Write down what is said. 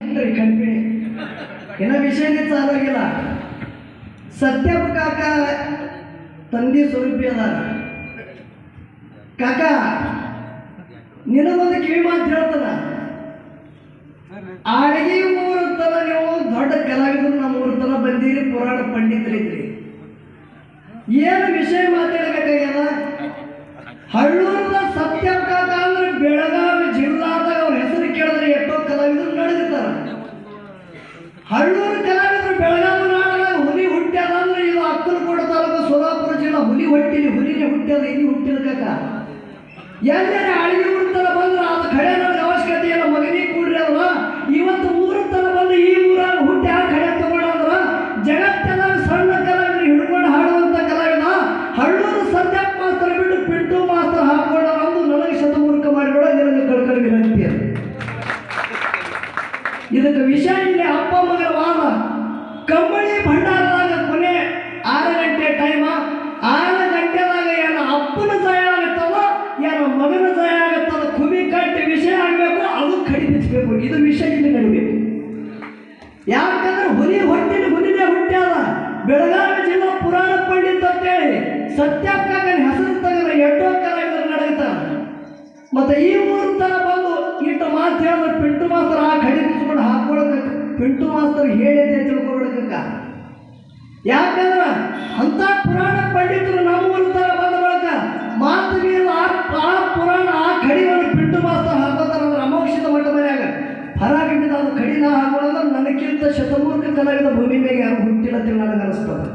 Company ಇನ್ನ ವಿಷಯನೇ ಚಾಲು ಆಗಿಲ್ಲ. ಸತ್ಯಪ್ಪ ಕಾಕ ತಂದಿ ಸ್ವರೂಪಿ ಅದ. ಕಾಕ ನಿನಗೊಂದು ಕಿವಿ ಮಾತು ಹೇಳ್ತಾನ. ಆಳಗಿ ಊರ ತರ ನೀವು ದೊಡ್ಡ ಕಲಾವಿದರು ನಮ್ಮ ಊರ ತರ ಬಂದಿರಿ, ಪುರಾಣ ಪಂಡಿತರಿದ್ರಿ. ಏನು ವಿಷಯ ಮಾತಾಡಬೇಕಾಗ್ಯದ? ಹಳ್ಳೂರದ ಸತ್ಯಪ್ಪ ಕಾಕ ಅಂದ್ರೆ ಬೆಳಗಾವಿ ಜಿಲ್ಲಾದಾಗ ಅವ್ರ ಹೆಸರು ಕೇಳಿದ್ರೆ ಎಷ್ಟೋ ಕಲಾವಿದರು ನಡೆದಿರ್ತಾರ. ಹಳ್ಳೂರು ಕಲಾವಿದರು ಬೆಳಗಾವಿ ನಾಡದಾಗ ಹುಲಿ ಹುಟ್ಟ್ಯಾದ ಅಂದ್ರೆ ಇದು ಅಕ್ಕಲಕೋಟೆ ತಾಲೂಕು ಸೋಲಾಪುರ ಜಿಲ್ಲಾ ಹುಲಿ ಹೊಟ್ಟಿಲಿ ಹುಲಿನೇ ಹುಟ್ಟ್ಯಾದ, ಇಲ್ಲಿ ಹುಟ್ಟಿದ ಕಾಕ. ಎಲ್ಲೇ ಅಳಿಗೆ ಊರ ಬಂದ್ರೆ ಅದು ಕಡೆ ನನಗೆ ಅವಶ್ಯಕತೆ ಇಲ್ಲ, ಮಗನಿಗೆ ಕೂಡ್ರಿ ಅಲ್ವ. ಇವತ್ತು ಊರ ತರ ಬಂದು ಈ ಊರಾಗ ಹುಟ್ಟಿ ಆ ಕಡೆ ತಗೊಂಡ್ರ ಜಗತ್ತೆಲ್ಲ ಸಣ್ಣ ಕಲಾವಿದರು ಹಿಡ್ಕೊಂಡು ಹಾಡುವಂತ ಕಲಾವಿದ ಹಳ್ಳೂರು ಸತ್ಯಪ್ಪ ಮಾಸ್ತರ್ ಬಿಟ್ಟು ಪಿಂಟು ಮಾಸ್ತರ್ ಹಾಕೊಂಡ ಅಂದು ನನಗೆ ಶತಮೂರ್ಖ ಮಾಡಿಬಿಡೋ ನಿನಗೆ ಕಳ್ಕಳಿ ವಿನಂತಿ. ಇದಕ್ಕೆ ವಿಷಯ ಇಲ್ಲಿ ಅಪ್ಪ ಮಗನ ವಾದ. ಕಂಬಳಿ ಭಂಡಾರದಾಗ ಕೊನೆ 6 ಗಂಟೆ ಟೈಮ. 6 ಗಂಟೆದಾಗ ಏನ ಅಪ್ಪನ ಜಯ ಆಗುತ್ತದ, ಏನ ಮಗನ ಜಯ ಆಗುತ್ತದ, ಕುಮಿ ಕಟ್ಟಿ ವಿಷಯ ಆಗಬೇಕು, ಅದು ಖರೀದಿಸಬೇಕು. ಇದು ವಿಷಯ ಇಲ್ಲಿ ನಡಬೇಕು. ಯಾಕಂದ್ರೆ ಹುಲಿ ಹೊಟ್ಟಿನ ಹುಲಿನೇ ಹುಟ್ಟ್ಯಾದ. ಬೆಳಗಾವಿ ಜಿಲ್ಲಾ ಪುರಾಣ ಪಂಡಿತ ಅಂತೇಳಿ ಸತ್ಯಪ್ಪ ಕಾಕನ ಹೆಸರು ತೆಗೆದ್ರೆ ಎಷ್ಟೋ ಕಲಾವಿದರು ನಡೆಯುತ್ತಾರ. ಮತ್ತೆ ಈ ಊರು ತರ ಬಂದು ಇಟ್ಟು ಮಾತು ಹೇಳಿದ್ರೆ ಪಿಂಟು ಮಾಸ್ತರ್ ಆ ಖರೀದಿಸ್ಕೊಂಡು ಹಾಕೊಳಕ ಪಿಂಟು ಮಾಸ್ತರ್ ಹೇಳಿದೆ ತಿಳ್ಕೊಬಿಡಕ. ಯಾಕಂದ್ರೆ ಅಂತ ಪುರಾಣ ಪಂಡಿತರು ನಮ್ಮ ಊರು ತರ ಬಂದ ಬಳಕ ಮಾತು ಮೀರಿ ಆ ಪುರಾಣ ಆ ಕಡಿವನ್ನು ಪಿಂಟು ಮಾಸ್ತರ್ ಹಾಕೋತಾರಂದ್ರೆ ಅಮೋಕ್ಷದ ಮಟ್ಟ ಮನ್ಯಾಗ ಹೊರಗಿಂದ ಅದು ಕಡಿನ ಹಾಕೊಳ್ಳೋದ್ರೆ ನನಗಿಂತ ಶತಮೂರ್ಖ ಕಲಾವಿದ ಭೂಮಿ ಮೇಲೆ ಯಾರು ಹುಟ್ಟಿಲ್ಲ ತಿಳಿ ನನಗೆ ಅನಿಸ್ತದೆ.